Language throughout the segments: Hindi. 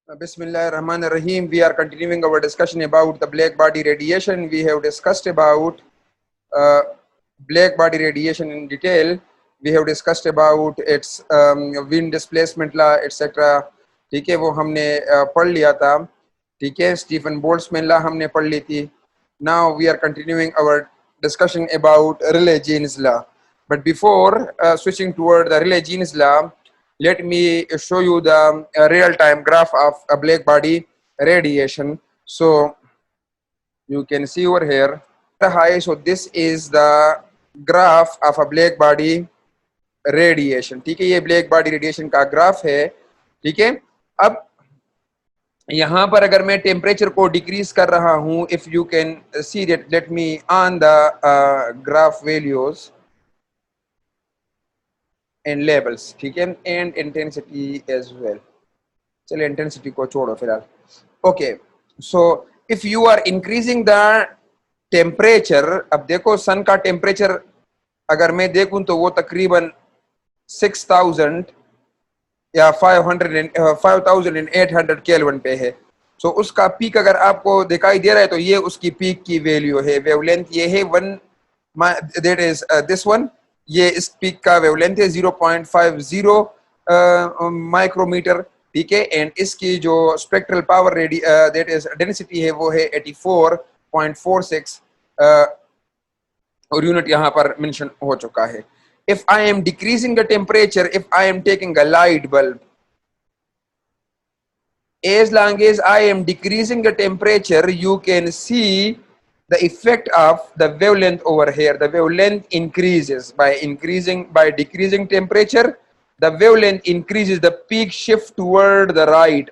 Bismillahirrahmanirrahim. We are continuing our discussion about the black body radiation. We have discussed about uh, black body radiation in detail. We have discussed about its wind displacement law, etc. ठीक है, वो हमने पढ़ लिया था. ठीक है, स्टीफन बोल्ट्जमैन लॉ हमने पढ़ ली थी. Now we are continuing our discussion about Rayleigh-Jeans law. But before switching toward the Rayleigh-Jeans law, let me show you the real-time graph of a black body radiation. So you can see over here the high. So this is the graph of a black body radiation. ठीक है, ये black body radiation का ग्राफ है. ठीक है, अब यहाँ पर अगर मैं टेम्परेचर को डिक्रीज कर रहा हूँ, if you can see that, let me on the graph values and levels. ठीक है, एंड इंटेंसिटी एज वेल. चलिए इंटेंसिटी को छोड़ो फिलहाल. Okay, so if you are increasing the temperature, अब देखो सन का टेम्परेचर अगर मैं देखूं तो वो तकरीबन 6000 या 5800 केल्विन पे है. सो उसका पीक अगर आपको दिखाई दे रहा है तो ये उसकी पीक की वैल्यू है. वेवलेंथ ये है 1, दैट इज दिस वन. ये इस पीक का वेवलेंथ है 0.50 माइक्रोमीटर. ठीक है, एंड इसकी जो spectral power that is density है वो है 84.46 और यूनिट यहाँ पर मेंशन हो चुका है. If I am decreasing the temperature, if I am taking a light bulb, as long as I am decreasing the temperature, you can see the effect of the wavelength over here. The wavelength increases by decreasing temperature. The wavelength increases, the peak shift toward the right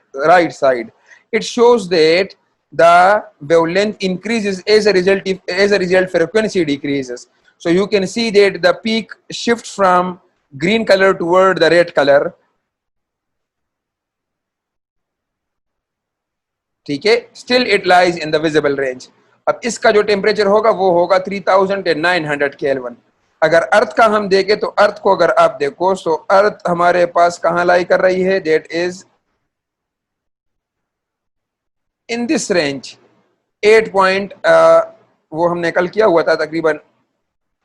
side. It shows that the wavelength increases as a result frequency decreases. So you can see that the peak shifts from green color toward the red color. ठीक है, still it lies in the visible range. अब इसका जो टेम्परेचर होगा वो होगा 3900 केल्विन. अगर अर्थ का हम देखें तो अर्थ को अगर आप देखो तो अर्थ हमारे पास कहां लाई कर रही है, that is in this range 8 point, वो हमने कल किया हुआ था, तकरीबन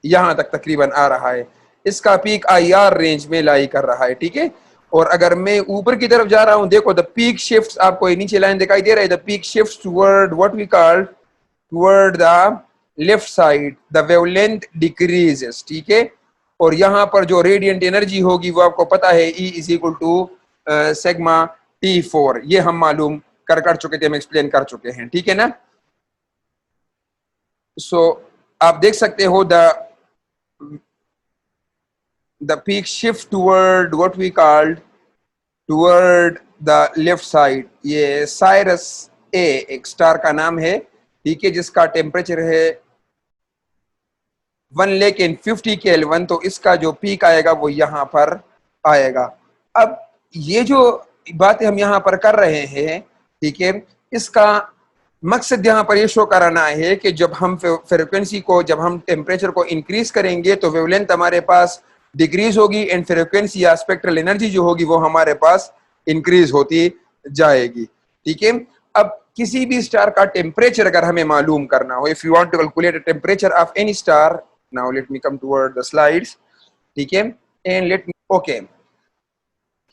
यहां तक तकरीबन आ रहा है. इसका पीक IR रेंज में लाई कर रहा है. ठीक है, और अगर मैं ऊपर की तरफ जा रहा हूं, देखो द पीक शिफ्ट, आपको नीचे लाइन दिखाई दे रहा है, the peak shift toward what we call toward the left side, the wavelength decreases. ठीक है, और यहां पर जो रेडिएंट एनर्जी होगी वो आपको पता है E is equal to sigma T4. ये हम मालूम कर चुके थे, हम एक्सप्लेन कर चुके हैं. ठीक है ना. सो आप देख सकते हो the peak shift toward what we called toward the left side. ये साइरस A एक स्टार का नाम है. ठीक है, जिसका टेम्परेचर है 150 केल्विन. तो इसका जो पीक आएगा वो यहाँ पर आएगा. अब ये जो बातें हम यहाँ पर कर रहे हैं, ठीक है, इसका मकसद यहाँ पर ये शो कराना है कि जब हम फ्रीक्वेंसी को, जब हम टेम्परेचर को इंक्रीज करेंगे तो वेवलेंथ हमारे पास डिक्रीज होगी एंड फ्रीक्वेंसी या स्पेक्ट्रल एनर्जी जो होगी वो हमारे पास इंक्रीज होती जाएगी. ठीक है, अब किसी भी स्टार का टेम्परेचर अगर हमें मालूम करना हो, if you want to calculate the temperature of any star, now let me come toward the slides. ठीक है, एंड लेट मी, ओके,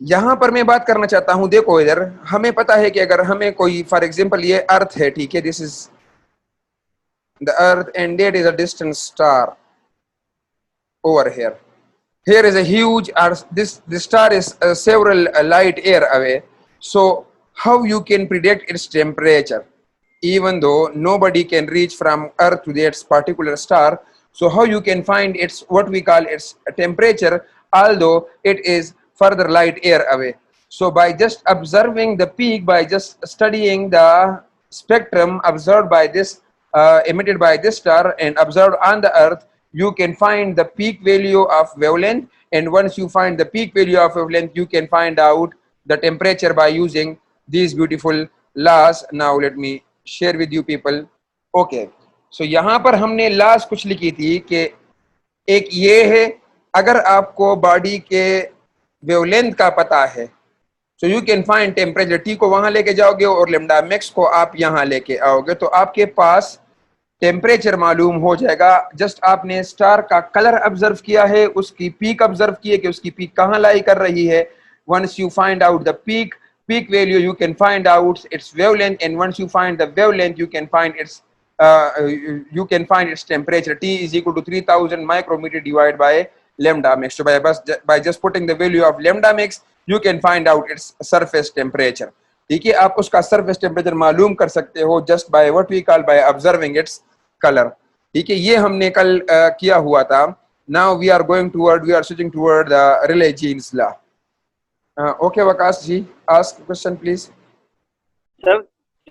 यहां पर मैं बात करना चाहता हूं. देखो इधर हमें पता है कि अगर हमें कोई, फॉर एग्जांपल ये अर्थ है, ठीक है, this is the earth and that is a distant star over here. Here is a huge, this star is several light year away. So how you can predict its temperature, even though nobody can reach from Earth to that particular star? So how you can find its, what we call its temperature, although it is further light year away? So by just observing the peak, by just studying the spectrum observed by this, emitted by this star and observed on the Earth, you can find the peak value of wavelength, and once you find the peak value of wavelength, you can find out the temperature by using these beautiful laws. Now let me share with you people. Okay, so यहाँ पर हमने laws कुछ लिखी थी कि एक ये है, अगर आपको बॉडी के वेवलेंथ का पता है, so you can find temperature, T को वहां लेके जाओगे और लेमडा मैक्स को आप यहाँ लेके आओगे, तो आपके पास टेम्परेचर मालूम हो जाएगा। जस्ट आपने स्टार का कलर ऑब्जर्व किया है, उसकी पीक ऑब्जर्व की है कि उसकी पीक कहाँ लाई कर रही है। Once you find out the peak value, you can find out its wavelength, and once you find the wavelength, you can find its temperature. T is equal to 3000 micrometer divided by lambda max. So by just putting the value of lambda max, you can find out its surface temperature. ठीक है, आप उसका surface temperature मालूम कर सकते हो just by what we call by observing its color. ठीक है, ये हमने कल किया हुआ था. Now we are switching toward the Rayleigh-Jeans law. Okay Waqas ji, ask question please. Sir,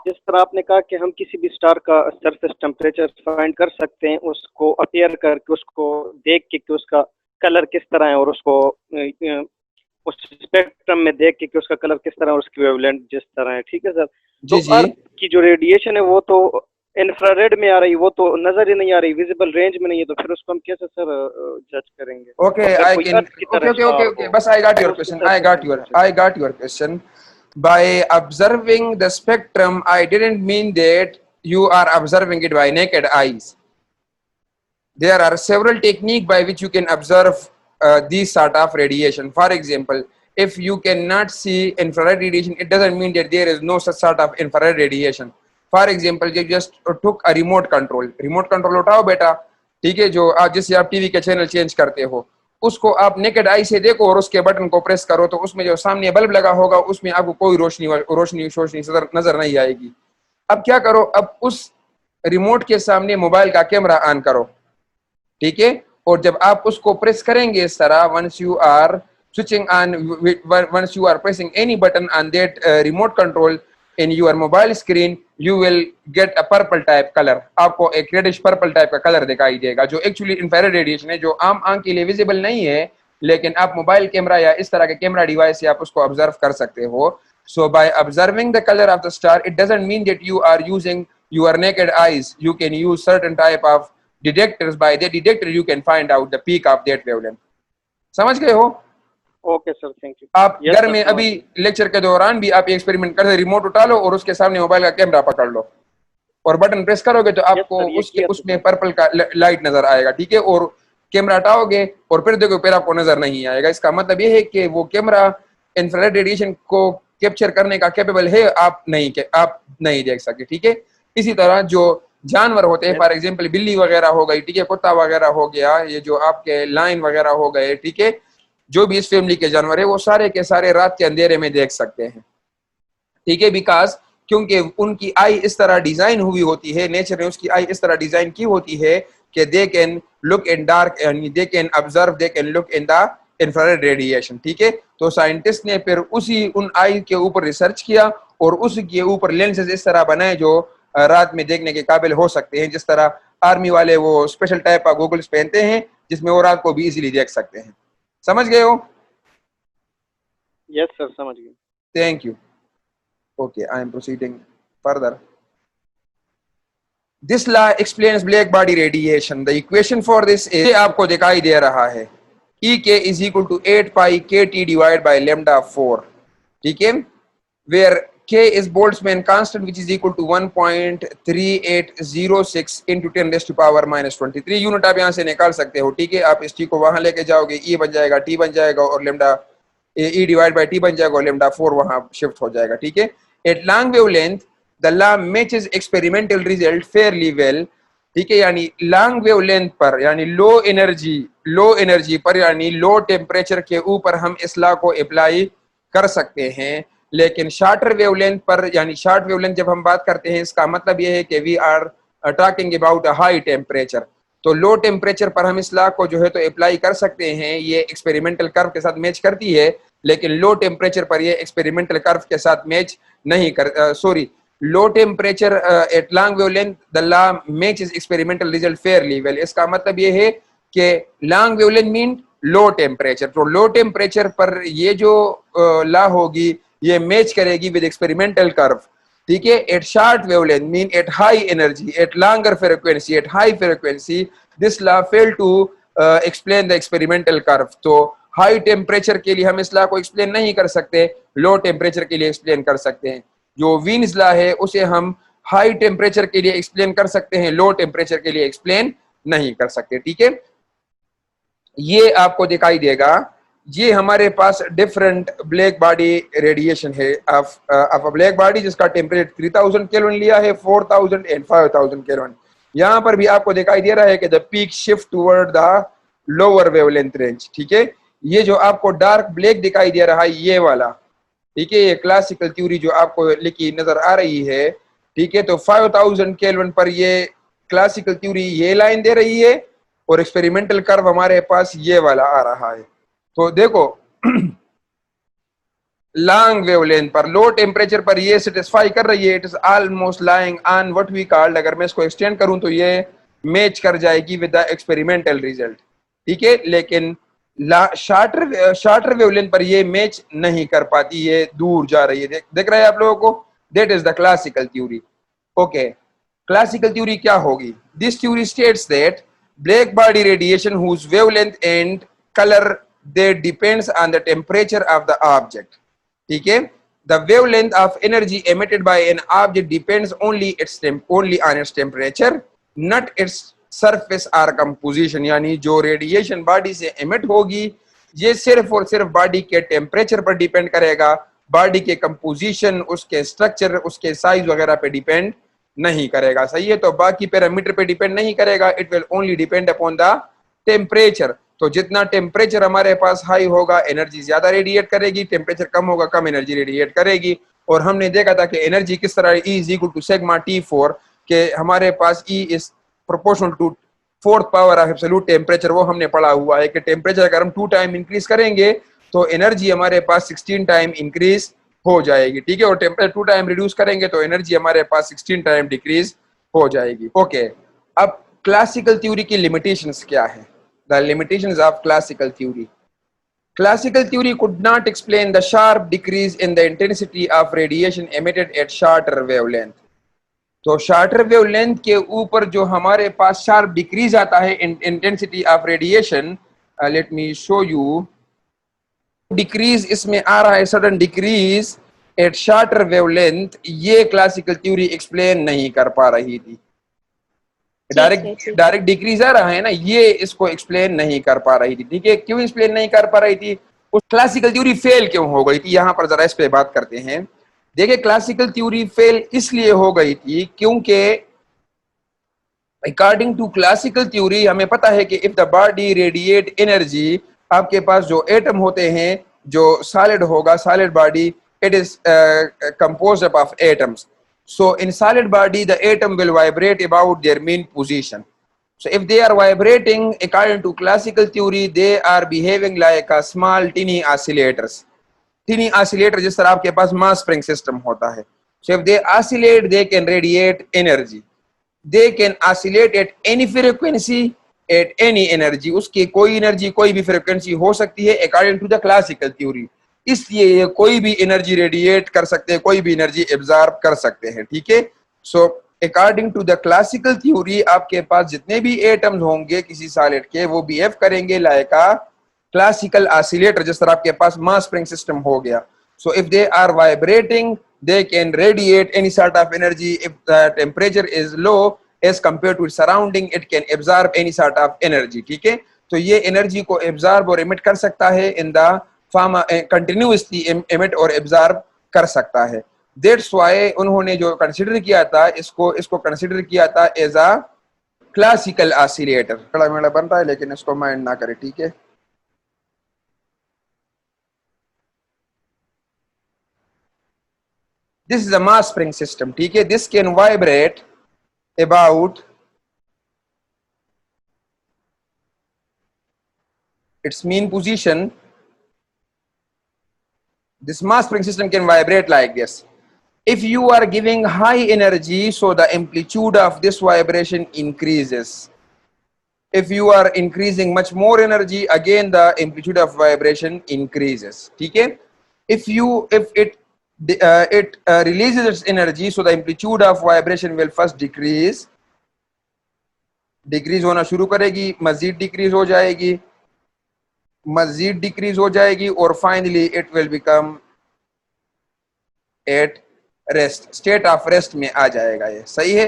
जिस तरह आपने कहा कि हम किसी भी स्टार का सरफेस टेम्परेचर फाइंड कर सकते हैं, उसको अपेयर करके, उसको देख के कि उसका कलर किस तरह है, और उसको उस स्पेक्ट्रम में देख के कि उसका कलर किस तरह है और उसकी वेवलेंथ जिस तरह है, ठीक है सर। जी तो अर्थ की जो रेडिएशन है वो तो इंफ्रारेड में आ रही, वो तो नजर ही नहीं आ रही, विजिबल रेंज में नहीं है, तो फिर उसको हम कैसे सर जज करेंगे? ओके, बस I got your question. By observing the spectrum, I didn't mean that you are observing it by naked eyes. There are several techniques by which you can observe these sort of radiation. For example, if you cannot see infrared radiation, it doesn't mean that there is no such sort of infrared radiation. For example, you just took a remote control उठाओ बेटा, ठीक है, जो आज जिससे आप टीवी के चैनल चेंज करते हो, उसको आप नेकेड आई से देखो और उसके बटन को प्रेस करो, तो उसमें जो सामने बल्ब लगा होगा उसमें आपको कोई रोशनी नजर नहीं आएगी। अब क्या करो, अब उस रिमोट के सामने मोबाइल का कैमरा ऑन करो, ठीक है, और जब आप उसको प्रेस करेंगे इस तरह, once you are pressing any button on that remote control in your mobile screen, you will get a purple type color. आपको एक रेडिश पर्पल टाइप का कलर दिखाई देगा, जो एक्चुअली इंफ्रारेड रेडिएशन है, जो आम आंख के लिए विजिबल नहीं है, लेकिन आप मोबाइल कैमरा या इस तरह के कैमरा डिवाइस से आप उसको ऑब्जर्व कर सकते हो। So by observing the color of the star, it doesn't mean that you are using your naked eyes. You can use certain type of detectors. By the detector, you can find out the peak of that wavelength. समझ गए हो? Okay sir, thank you. आप घर में अभी लेक्चर के दौरान भी आप एक्सपेरिमेंट कर, रिमोट उठा लो और उसके सामने मोबाइल का कैमरा पकड़ लो और बटन प्रेस करोगे तो आपको उसमें पर्पल का लाइट नजर आएगा, ठीक है, और कैमरा हटाओगे और फिर देखो फिर आपको नजर नहीं आएगा। इसका मतलब ये है कि वो कैमरा इंफ्रारेड रेडिएशन को कैप्चर करने का कैपेबल है, आप नहीं देख सकते, ठीक है। इसी तरह जो जानवर होते हैं, फॉर एग्जाम्पल बिल्ली वगैरह हो गई, ठीक है, कुत्ता वगैरह हो गया, ये जो आपके लाइन वगैरह हो गए, ठीक है, जो भी इस फैमिली के जानवर है वो सारे के सारे रात के अंधेरे में देख सकते हैं, ठीक है, बिकॉज क्योंकि उनकी आई इस तरह डिजाइन हुई होती है, नेचर ने उसकी आई इस तरह डिजाइन की होती है कि they can look in dark and they can observe, they can look in the infrared radiation, ठीक है। तो साइंटिस्ट ने फिर उन आई के ऊपर रिसर्च किया और उसके ऊपर लेंसेज इस तरह बनाए जो रात में देखने के काबिल हो सकते हैं, जिस तरह आर्मी वाले वो स्पेशल टाइप का गॉगल्स पहनते हैं जिसमें वो रात को भी इजीली देख सकते हैं। समझ गए हो? यस सर, समझ गए। Thank you. Okay, I am proceeding further. This law explains black body radiation. The equation for this is, आपको दिखाई दे रहा है, E k is equal to 8 pi kt divided by lambda 4, ठीक है, where k is Boltzmann constant which is equal to 1.3806 into 10 raised to power minus 23 unit आप यहाँ से निकाल सकते हो, ठीक है। आप इस t को वहां लेके जाओगे, E बन जाएगा, t बन जाएगा और lambda E divide by t बन जाएगा और lambda 4 वहां शिफ्ट हो जाएगा, ठीक है। At long wavelength the law matches experimental result fairly well, ठीक है, यानी लॉन्ग वेवलेंथ पर, यानी लो एनर्जी पर, यानी लो टेम्परेचर के ऊपर हम इस लॉ को अप्लाई कर सकते हैं, लेकिन शॉर्टर वेवलेंथ पर, यानी शॉर्ट वेवलेंथ जब हम बात करते हैं इसका मतलब यह है कि we are talking about a high temperature. तो लो टेम्परेचर पर हम इस लॉ को जो है तो अप्लाई कर सकते हैं, ये एक्सपेरिमेंटल कर्व के साथ मैच करती है, लेकिन लो टेम्परेचर पर ये एक्सपेरिमेंटल कर्व के साथ मैच नहीं कर, sorry, low temperature at long wavelength the law matches experimental result fairly well. इसका मतलब ये है कि long wavelength mean low temperature, तो लो टेम्परेचर पर ये जो लॉ होगी ये मैच करेगी विद एक्सपेरिमेंटल कर्व, ठीक है। At short wavelength mean at high energy, at longer frequency, at high frequency this law fail to explain the experimental curve. तो हाई टेम्परेचर के लिए हम इस लॉ को एक्सप्लेन नहीं कर सकते, लो टेम्परेचर के लिए एक्सप्लेन कर सकते हैं। जो वीन्स लॉ है उसे हम हाई टेम्परेचर के लिए एक्सप्लेन कर सकते हैं, लो टेम्परेचर के लिए एक्सप्लेन नहीं कर सकते। ठीक है, ये आपको दिखाई देगा, ये हमारे पास डिफरेंट ब्लैक बॉडी रेडिएशन है ऑफ अ ब्लैक बॉडी जिसका टेम्परेचर 3000 केल्विन लिया है, 4000 एंड 5000 केल्विन। यहाँ पर भी आपको दिखाई दे रहा है कि the peak shift toward the lower wavelength range. ठीक है, ये जो आपको डार्क ब्लैक दिखाई दे रहा है ये वाला, ठीक है, ये क्लासिकल थ्योरी जो आपको लिखी नजर आ रही है। ठीक है, तो 5000 केल्विन पर ये क्लासिकल थ्योरी ये लाइन दे रही है और एक्सपेरिमेंटल कर्व हमारे पास ये वाला आ रहा है। तो देखो लॉन्ग वेवलेंथ पर लो टेम्परेचर पर ये सेटिस्फाई कर रही है, it is almost lying on what we called, अगर मैं इसको एक्सटेंड करूं तो ये मैच कर जाएगी विद द एक्सपेरिमेंटल रिजल्ट। ठीक है, लेकिन शॉर्टर वेवलेंथ पर ये मैच नहीं कर पाती, ये दूर जा रही है। देख रहे हैं आप लोगों को, that is the classical theory. Okay, classical theory क्या होगी? This theory states that black body radiation whose wavelength and color they depends on the temperature of the object. ठीक है, the wavelength of energy emitted by an object depends only on its temperature, not its surface or composition। यानी जो रेडिएशन बॉडी से एमिट होगी ये सिर्फ और सिर्फ बॉडी के टेम्परेचर पर डिपेंड करेगा, बॉडी के कंपोजिशन, उसके स्ट्रक्चर, उसके साइज वगैरह पे डिपेंड नहीं करेगा। सही है, तो बाकी पैरामीटर पे डिपेंड नहीं करेगा, it will only depend upon the temperature. तो जितना टेम्परेचर हमारे पास हाई होगा एनर्जी ज्यादा रेडिएट करेगी, टेम्परेचर कम होगा कम एनर्जी रेडिएट करेगी। और हमने देखा था कि एनर्जी किस तरह E is equal to sigma T4, के हमारे पास E is proportional to fourth power of absolute temperature. वो हमने पढ़ा हुआ है कि टेम्परेचर अगर हम 2 टाइम इंक्रीज करेंगे तो एनर्जी हमारे पास 16 टाइम इंक्रीज हो जाएगी। ठीक है, और टेम्परेचर 2 टाइम रिड्यूस करेंगे तो एनर्जी हमारे पास 16 टाइम डिक्रीज हो जाएगी। ओके, अब क्लासिकल थ्योरी की लिमिटेशंस क्या है? The limitations of classical theory. Classical theory could not explain the sharp decrease in the intensity of radiation emitted at shorter wavelength। तो शॉर्टर वेवलेंथ के ऊपर जो हमारे पास शार्प डिक्रीज आता है intensity of radiation, late me show you, decrease इसमें आ रहा है, sudden decrease at shorter wavelength, ये क्लासिकल थ्योरी एक्सप्लेन नहीं कर पा रही थी। डायरेक्ट डिक्रीज आ रहा है ना, ये इसको एक्सप्लेन नहीं कर पा रही थी। ठीक है, क्यों एक्सप्लेन नहीं कर पा रही थी? उस क्लासिकल थ्योरी फेल क्यों हो गई थी, यहां पर जरा इस पे बात करते हैं। देखिए, क्लासिकल थ्योरी फेल इसलिए हो गई थी क्योंकि अकॉर्डिंग टू क्लासिकल थ्योरी हमें पता है कि if the body radiate energy, आपके पास जो एटम होते हैं, जो सॉलिड होगा, solid body, it is composed of atoms. So in solid body, the atom will vibrate about their mean position. So if they are vibrating according to classical theory, they are behaving like a small tiny oscillators. Tiny oscillator जिस तरह आपके पास mass spring system होता है। So if they oscillate, they can radiate energy. They can oscillate at any frequency, at any energy. उसकी कोई एनर्जी, कोई भी फ्रीक्वेंसी हो सकती है according to the classical theory। इसलिए ये कोई भी एनर्जी रेडिएट कर सकते हैं, कोई भी एनर्जी एब्जॉर्ब कर सकते हैं। ठीक है, so according to the classical theory आपके पास जितने भी एटम्स होंगे किसी सॉलिड के, वो बिहेव करेंगे लाइक अ क्लासिकल ऑसिलेटर, जिस तरह आपके पास मास स्प्रिंग सिस्टम हो गया। So if they are vibrating, they can radiate any sort of energy. If the temperature is low as compare to surrounding, it can absorb any sort of energy. ठीक है, तो ये एनर्जी को एब्जॉर्ब और एमिट कर सकता है इन द फॉर्म, कंटिन्यूअसली एमिट और एब्जॉर्ब कर सकता है। दैट्स व्हाई उन्होंने जो कंसीडर किया था, इसको कंसीडर किया था एज अ क्लासिकल ऑसिलेटर। बड़ा मेड़ा बनता है लेकिन इसको माइंड ना करे। ठीक है, this is a mass spring system. ठीक है, this can vibrate about its mean position. This mass spring system can vibrate like this. If you are giving high energy, so the amplitude of this vibration increases. If you are increasing much more energy, again the amplitude of vibration increases. Okay? If it releases its energy, so the amplitude of vibration will first decrease. Decrease होना शुरू करेगी, मजीद डिक्रीज हो जाएगी, और finally it will become at rest, state of rest में आ जाएगा। ये सही है।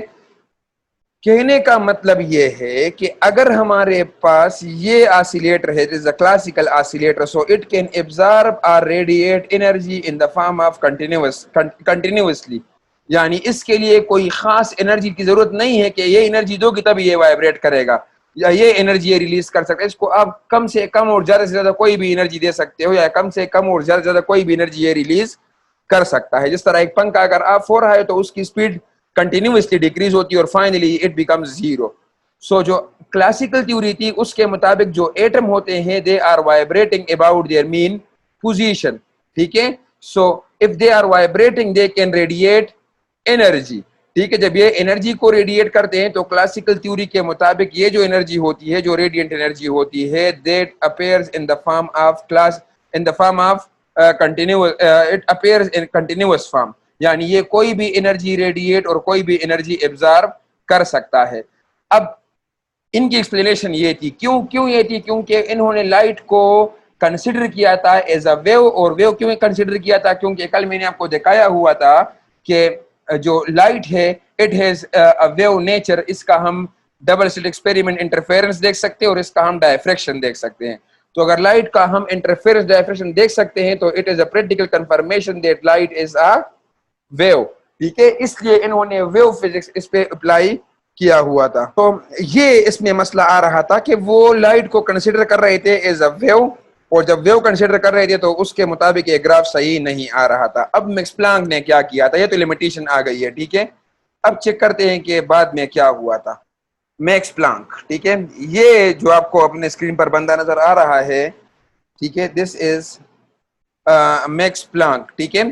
कहने का मतलब ये है कि अगर हमारे पास ये ऑसिलेटर है, it is a classical oscillator, so it can absorb or radiate energy in the form of continuously, यानी इसके लिए कोई खास एनर्जी की जरूरत नहीं है कि ये एनर्जी दोगी तभी ये वाइब्रेट करेगा या ये एनर्जी ये रिलीज कर सकता है। इसको आप कम से कम और ज्यादा से ज्यादा कोई भी एनर्जी दे सकते हो, या कम से कम और ज्यादा से ज्यादा कोई भी एनर्जी ये रिलीज कर सकता है। जिस तरह एक पंखा अगर ऑफ हो रहा है तो उसकी स्पीड कंटिन्यूअसली डिक्रीज होती है और फाइनली इट बिकम्स जीरो। सो जो क्लासिकल थ्योरी थी उसके मुताबिक जो एटम होते हैं they are vibrating about their mean position, ठीक है। So if they are vibrating they can radiate energy, ठीक है। जब ये एनर्जी को रेडिएट करते हैं तो क्लासिकल थ्योरी के मुताबिक ये जो एनर्जी होती है, जो रेडिएंट एनर्जी होती है, that appears in the form of continuous, it appears in continuous form, यानी ये कोई भी एनर्जी रेडिएट और कोई भी एनर्जी एब्जॉर्ब कर सकता है। अब इनकी एक्सप्लेनेशन ये थी, क्यों ये थी, क्योंकि इन्होंने लाइट को कंसिडर किया था एज अ वेव। और वेव क्यों कंसिडर किया था, क्योंकि कल मैंने आपको दिखाया हुआ था कि जो लाइट है it has a wave nature. इसका हम डबल स्लिट एक्सपेरिमेंट इंटरफेरेंस देख सकते हैं और इसका हम डायफ्रैक्शन देख सकते हैं। तो अगर लाइट का हम इंटरफेरेंस डायफ्रैक्शन देख सकते हैं तो it is a practical confirmation that light is a wave, ठीक है। इसलिए इन्होंने वेव फिजिक्स इस पे अप्लाई किया हुआ था। तो ये इसमें मसला आ रहा था कि वो लाइट को कंसीडर कर रहे थे एज अ वेव, और जब वेव कंसीडर कर रहे थे तो उसके मुताबिक ये ग्राफ सही नहीं आ रहा था। अब मैक्स प्लांक ने क्या किया था, ये तो लिमिटेशन आ गई है, ठीक है। अब चेक करते हैं कि बाद में क्या हुआ था। मैक्स प्लांक, ठीक है, ये जो आपको अपने स्क्रीन पर बंदा नजर आ रहा है, ठीक है, दिस इज मैक्स प्लांक, ठीक है।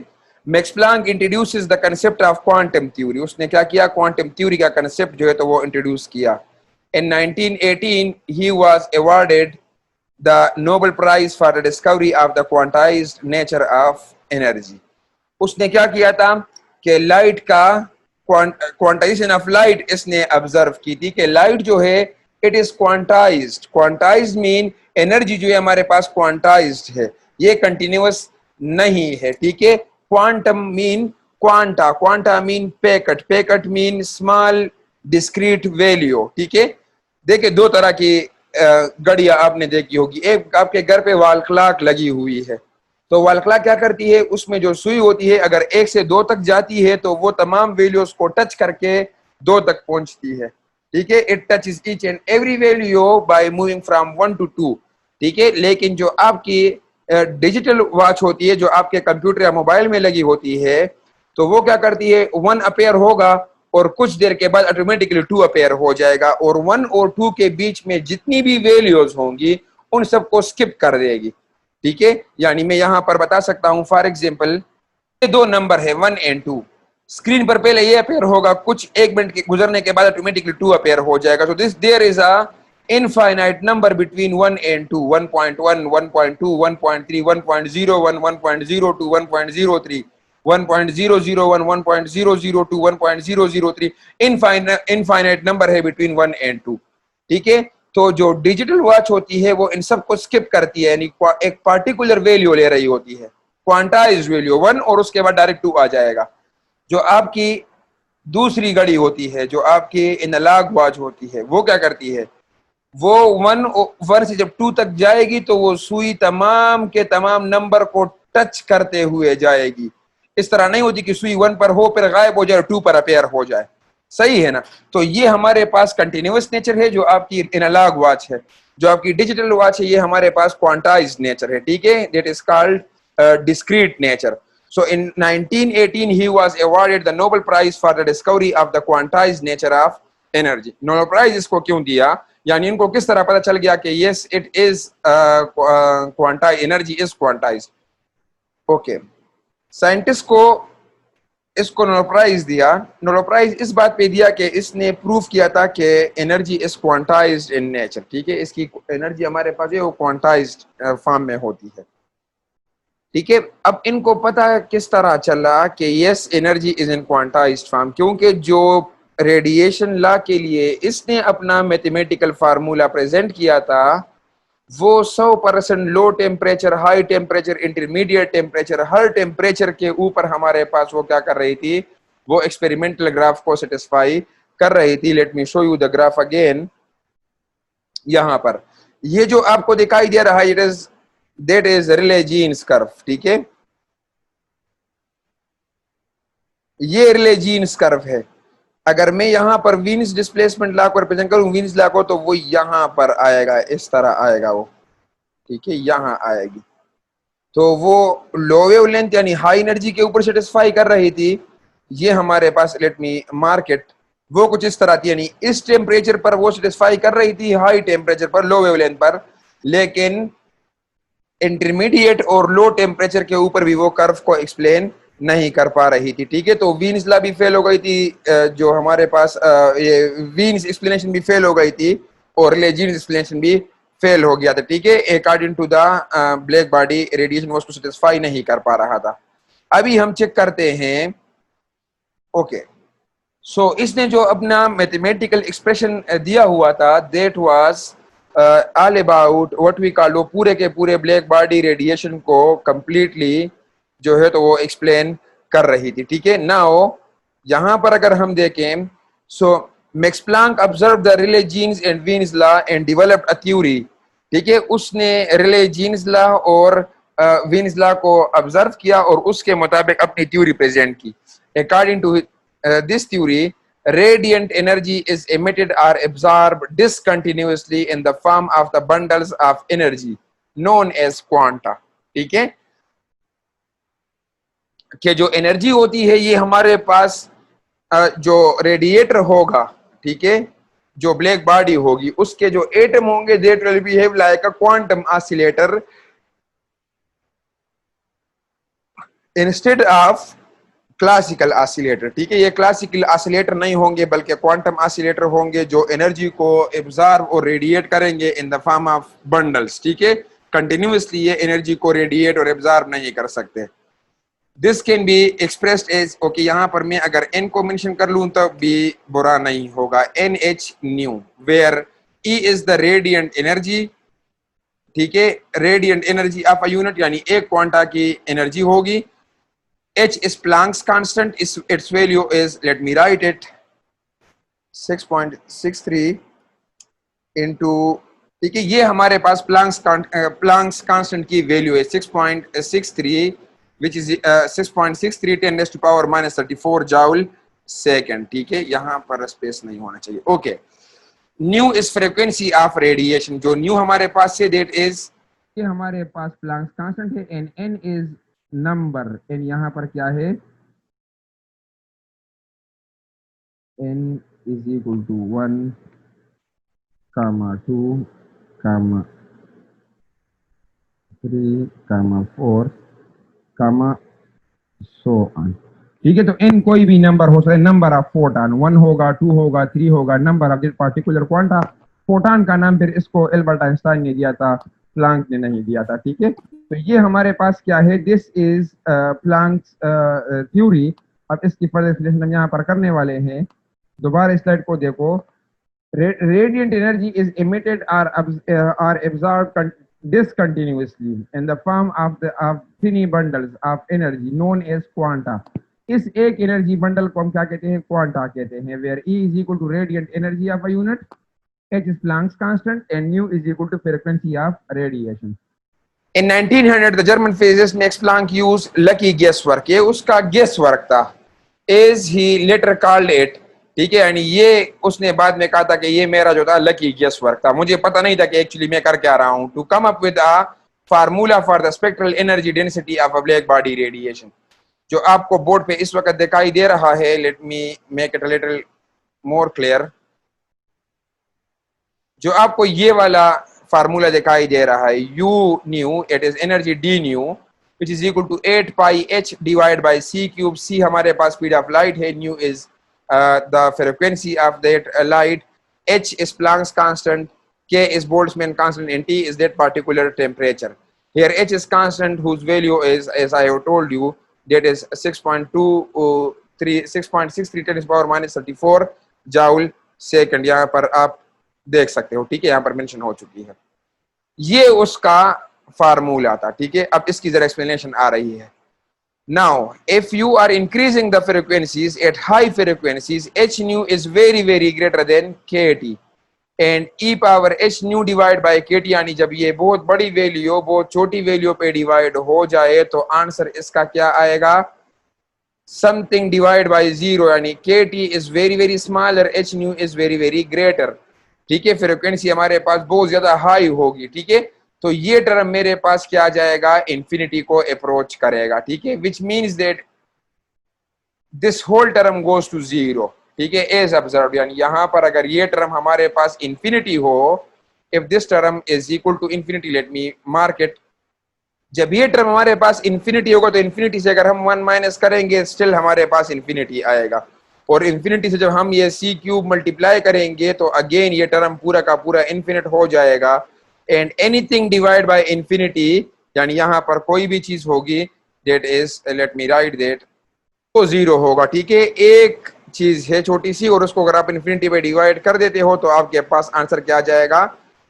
Max Planck introduces the concept of quantum theory. उसने क्या किया, क्वांटम थ्योरी का कंसेप्ट जो है तो वो इंट्रोड्यूस किया। In 1918 he was awarded the Nobel prize for the discovery of the quantized nature of energy. उसने क्या किया था कि लाइट का क्वांटाइजेशन ऑफ लाइट इसने ऑब्जर्व की थी कि लाइट जो है it is quantized. Quantized mean energy जो है हमारे पास क्वांटाइज्ड है, ये कंटिन्यूअस नहीं है, ठीक है। Quantum mean quanta, quanta mean packet, packet mean small discrete value, ठीक है। देखिए दो तरह की घड़ियां आपने देखी होगी, एक आपके घर पे वॉल क्लॉक लगी हुई है, तो वॉल क्लॉक क्या करती है, उसमें जो सुई होती है अगर 1 से 2 तक जाती है तो वो तमाम वैल्यूज को टच करके 2 तक पहुंचती है, ठीक है। It touches each and every value by moving from 1 to 2, ठीक है। लेकिन जो आपकी डिजिटल वॉच होती है, जो आपके कंप्यूटर या मोबाइल में लगी होती है, तो वो क्या करती है, 1 अपेयर होगा और कुछ देर के बाद ऑटोमेटिकली 2 अपेयर हो जाएगा, और 1 और 2 के बीच में जितनी भी वैल्यूज होंगी उन सबको स्किप कर देगी, ठीक है। यानी मैं यहां पर बता सकता हूं, फॉर एग्जांपल ये 2 नंबर है 1 and 2, स्क्रीन पर पहले ये अपेयर होगा, कुछ 1 मिनट के गुजरने के बाद ऑटोमेटिकली 2 अपेयर हो जाएगा। तो this there is a infinite number between 1 and 2, 1.1, 1.2, 1.3, 1.01, 1.02, 1.03, 1.001, 1.002, 1.003, infinite number है बिटवीन 1 and 2, ठीक है। तो जो डिजिटल वॉच होती है वो इन सबको स्किप करती है, यानी एक पार्टिकुलर वैल्यू ले रही होती है, क्वांटाइज्ड वैल्यू 1, और उसके बाद डायरेक्ट 2 आ जाएगा। जो आपकी दूसरी घड़ी होती है, जो आपकी एनालॉग वॉच होती है, वो क्या करती है, वो 1 से जब 2 तक जाएगी तो वो सुई तमाम के तमाम नंबर को टच करते हुए जाएगी। इस तरह नहीं होती कि सुई 1 पर हो फिर गायब हो जाए, 2 पर अपेयर हो जाए, सही है ना। तो ये हमारे पास कंटिन्यूअस नेचर है जो आपकी एनालॉग वॉच है। जो आपकी डिजिटल वॉच है ये हमारे पास क्वांटाइज्ड नेचर है, ठीक है, that is called discrete nature. So in 1918 he was awarded the Nobel Prize for the discovery of the quantized nature of energy. Nobel Prize इसको क्यों दिया, यानी इनको किस तरह पता चल गया कि yes it is quantized, energy is quantized. Okay, scientist को इसको नोबेल प्राइज दिया। नोबेल प्राइज इस बात पे दिया कि इसने प्रूफ किया था कि energy is quantized in nature, ठीक है। इसकी एनर्जी हमारे पास है वो क्वांटाइज्ड फॉर्म में होती है, ठीक है। अब इनको पता किस तरह चला कि yes energy is in quantized form, क्योंकि जो रेडिएशन लॉ के लिए इसने अपना मैथमेटिकल फार्मूला प्रेजेंट किया था वो 100% low temperature, high temperature, intermediate temperature, हर टेम्परेचर के ऊपर हमारे पास वो क्या कर रही थी, वो एक्सपेरिमेंटल ग्राफ को सेटिस्फाई कर रही थी। Let me show you the graph again. यहां पर ये जो आपको दिखाई दे रहा है, it is that is Rayleigh Jeans curve, ठीक है, ये रिले जीन्स कर्व है। अगर मैं यहां पर वीन्स डिस्प्लेसमेंट लॉ को रिप्रेजेंट करूं, वीन्स लॉ को, तो वो यहां पर आएगा, इस तरह आएगा वो, ठीक है, यहां आएगी। तो वो लो वेवलेंथ यानी हाई एनर्जी के ऊपर सेटिस्फाई कर रही थी। ये हमारे पास, लेट मी मार्केट, वो कुछ इस तरह थी, यानी इस टेम्परेचर पर वो सेटिस्फाई कर रही थी, हाई टेम्परेचर पर, लो वेवलेंथ पर, लेकिन इंटरमीडिएट और लो टेम्परेचर के ऊपर भी वो कर्व को एक्सप्लेन नहीं कर पा रही थी, ठीक है। तो वीन्स लॉ भी फेल हो गई थी, जो हमारे पास ये वीन्स एक्सप्लेनेशन भी फेल हो गई थी, और रिले जीन्स एक्सप्लेनेशन भी फेल हो गया था, ठीक है। According to the black body radiation वो उसको सेटिस्फाई नहीं कर पा रहा था। अभी हम चेक करते हैं, ओके। सो इसने जो अपना मैथमेटिकल एक्सप्रेशन दिया हुआ था, that was all about what we call, वो पूरे के पूरे ब्लैक बॉडी रेडिएशन को कंप्लीटली जो है तो वो एक्सप्लेन कर रही थी, ठीक है। नाउ यहां पर अगर हम देखें, so Max Planck observe the Rayleigh Jeans and Wien's law and developed a theory, ठीक है। उसने रिले जीन्स लॉ और वीन्स लॉ को ऑब्जर्व किया और उसके मुताबिक अपनी थ्योरी प्रेजेंट की। According to this theory, radiant energy is emitted or absorbed discontinuously in the form of the bundles of energy known as quanta, ठीक है। कि जो एनर्जी होती है ये हमारे पास जो रेडिएटर होगा, ठीक है, जो ब्लैक बॉडी होगी, उसके जो एटम होंगे, that will behave like a quantum oscillator instead of classical oscillator, ठीक है। ये क्लासिकल ऑसिलेटर नहीं होंगे बल्कि क्वांटम ऑसिलेटर होंगे, जो एनर्जी को एब्जॉर्ब और रेडिएट करेंगे इन द फॉर्म ऑफ बंडल्स, ठीक है। कंटिन्यूअसली ये एनर्जी को रेडिएट और एब्जॉर्ब नहीं कर सकते। This can be expressed as, okay, यहाँ पर मैं अगर एन को मेंशन कर लूं तब भी बुरा नहीं होगा, n h nu, where E is the radiant energy, ठीक है। Radiant energy of a unit यानी एक क्वांटा की एनर्जी होगी। H is Planck's constant, its value is, let me write it, 6.63 into, ठीक है, ये हमारे पास प्लांक्स कांस्टेंट की वैल्यू है 6.63, which is 6.63 10 raised to power minus 34 joule second, ठीक है। यहाँ पर स्पेस नहीं होना चाहिए, okay. Nu is frequency of radiation, जो न्यू हमारे पास है दैट इज, ये हमारे पास प्लांक्स कांस्टेंट है, and n is number, n यहाँ पर क्या है, n is equal to 1, 2, 3, 4, so on, ठीक है। तो n कोई भी नंबर हो सकता है, नंबर ऑफ फोटॉन 1 होगा, 2 होगा, 3 होगा, number of this particular quanta. Photon का नाम फिर इसको एल्बर्ट आइंस्टाइन ने दिया था, प्लांक ने नहीं दिया था, ठीक है। तो ये हमारे पास क्या है, दिस इज प्लांक्स थ्योरी। अब इसकी फर्दर एक्सप्लेनेशन हम यहाँ पर करने वाले हैं। दोबारा स्लाइड को देखो। Radiant energy is emitted or absorbed discontinuously in the form of tiny bundles of energy known as quanta. इस एक एनर्जी बंडल को हम क्या कहते हैं, क्वांटा कहते हैं, where E is equal to radiant energy of a unit, H is Planck's constant, and nu is equal to frequency of radiation. In 1900, the German physicist Max Planck used lucky guesswork. ये उसका guesswork था, as he later called it, ठीक है। यानी ये उसने बाद में कहा था कि ये मेरा जो था लकी गेसवर्क था, मुझे पता नहीं था कि एक्चुअली मैं कर क्या रहा हूं। To come up with a formula for the spectral energy density of a black body radiation, जो आपको बोर्ड पे इस वक्त दिखाई दे रहा है। Let me make it a little more clear. जो आपको ये वाला फार्मूला दिखाई दे रहा है, u nu, it is energy d nu, which is equal to 8 pi h divide by c cube. C हमारे पास स्पीड ऑफ लाइट है, nu is the frequency of that light, H is Planck's constant, K is Boltzmann constant, and T is that particular temperature. Here H is constant, whose value is, as I have told you, that is 6.63 10 to the power minus 34 joule second. यहाँ पर आप देख सकते हो, ठीक है, यहाँ पर मेंशन हो चुकी है। ये उसका फार्मूला था, ठीक है। अब इसकी जरा एक्सप्लेनेशन आ रही है। Now, if you are increasing the frequencies at high frequencies, h nu is very very greater than kT, and e power h nu divide by kT, यानी जब ये बहुत बड़ी वैल्यू बहुत छोटी वैल्यू पे डिवाइड हो जाए तो आंसर इसका क्या आएगा, समथिंग डिवाइड बाय जीरो, यानी kT is very very smaller, h nu is very very greater, ठीक है। फ्रीक्वेंसी हमारे पास बहुत ज्यादा हाई होगी, ठीक है। तो ये टर्म मेरे पास क्या आ जाएगा, इंफिनिटी को अप्रोच करेगा, ठीक है। Which means that this whole term goes to zero, ठीक है, एज ऑब्जर्व, यानी यहां पर अगर ये टर्म हमारे पास इंफिनिटी हो, if this term is equal to infinity, let me mark it, जब ये टर्म हमारे पास इंफिनिटी होगा तो इंफिनिटी से अगर हम 1 माइनस करेंगे स्टिल हमारे पास इंफिनिटी आएगा, और इंफिनिटी से जब हम ये सी क्यूब मल्टीप्लाई करेंगे तो अगेन ये टर्म पूरा का पूरा इंफिनिट हो जाएगा, and anything divide by infinity, यानी यहाँ पर कोई भी चीज होगी that is, let me right that, तो जीरो होगा, ठीक है। एक चीज है छोटी सी, और उसको अगर आप इंफिनिटी पे डिवाइड कर देते हो तो आपके पास आंसर क्या आ जाएगा,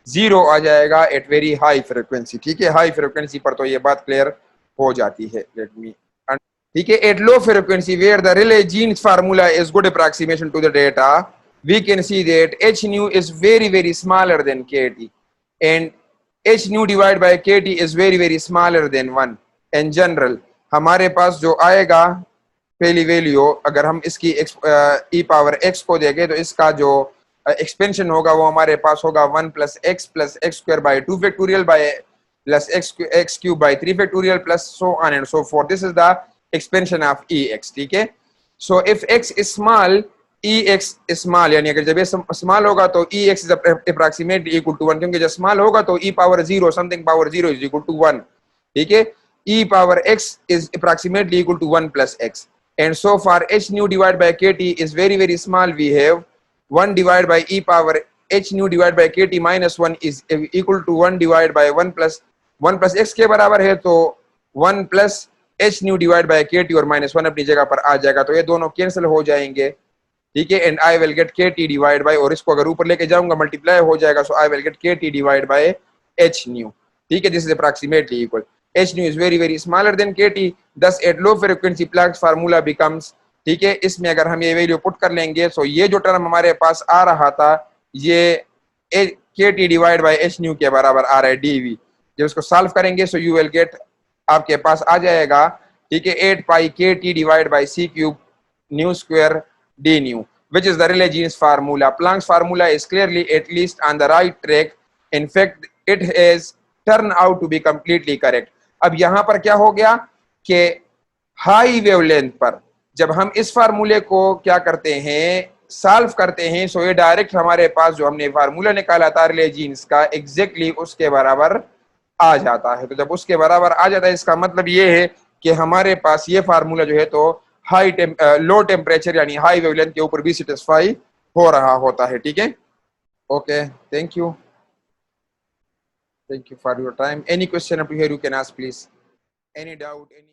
जीरो आ जाएगा एट वेरी हाई फ्रिक्वेंसी, ठीक है। हाई फ्रिक्वेंसी पर तो ये बात क्लियर हो जाती है, लेट मी, ठीक है। At low frequency where the Rayleigh Jeans formula is good approximation to the data, we can see that h nu is very very smaller than kt, and h nu divided by kt is very very smaller than 1. in general हमारे पास जो आएगा पहली वैल्यू, अगर हम इसकी e पावर x को देखें तो इसका जो एक्सपेंशन होगा वो हमारे पास होगा 1 plus x square by 2 factorial by plus x cube by 3 factorial plus so on and so forth, this is the expansion of ex, ठीक है। So if x is small, ex small, यानी अगर जब ये स्मॉल होगा तो ex is approximately equal to 1, क्योंकि जब स्मॉल होगा तो e power 0 something power 0 is equal to 1, ठीक है। e power x is approximately equal to 1 plus x, and so far h nu divided by kt is very very small, we have 1 divided by e power h nu divided by kt minus 1 is equal to 1 divided by 1 plus x के बराबर है, तो 1 plus h nu divided by kt और minus 1 अपनी जगह पर आ जाएगा, तो ये दोनों कैंसिल हो जाएंगे, ठीक है। And I will get kt divide by, और इसको अगर ऊपर लेके जाऊंगा मल्टीप्लाई हो जाएगा, so I will get kt divide by h nu, ठीक है। This is approximately equal, h nu is very very smaller than kt, thus at low frequency Planck's formula becomes, ठीक है। इसमें अगर हम ये वैल्यू पुट कर लेंगे तो ये जो टर्म हमारे पास आ रहा था ये kt divide by h nu के बराबर आ रहा है dv, जब इसको सॉल्व करेंगे सो यू विल गेट, आपके पास आ जाएगा, ठीक है, 8 पाई kt divide bye c cube new square d nu, which is the Rayleigh-Jeans formula. Planck's formula is clearly at least on the right track. In fact, it has turned out to be completely correct. अब यहां पर क्या हो गया कि हाई वेवलेंथ पर जब हम इस फार्मूले को क्या करते हैं, सॉल्व करते हैं, सो ये डायरेक्ट हमारे पास जो हमने फार्मूला निकाला था Rayleigh-Jeans का एग्जैक्टली उसके बराबर आ जाता है। तो जब उसके बराबर आ जाता है इसका मतलब ये है कि हमारे पास ये फार्मूला जो है तो लो टेम्परेचर यानी हाई वेवलेंथ के ऊपर भी सेटिस्फाई हो रहा होता है, ठीक है। Okay, thank you for your time. Any question up here you can ask, please. Any doubt, any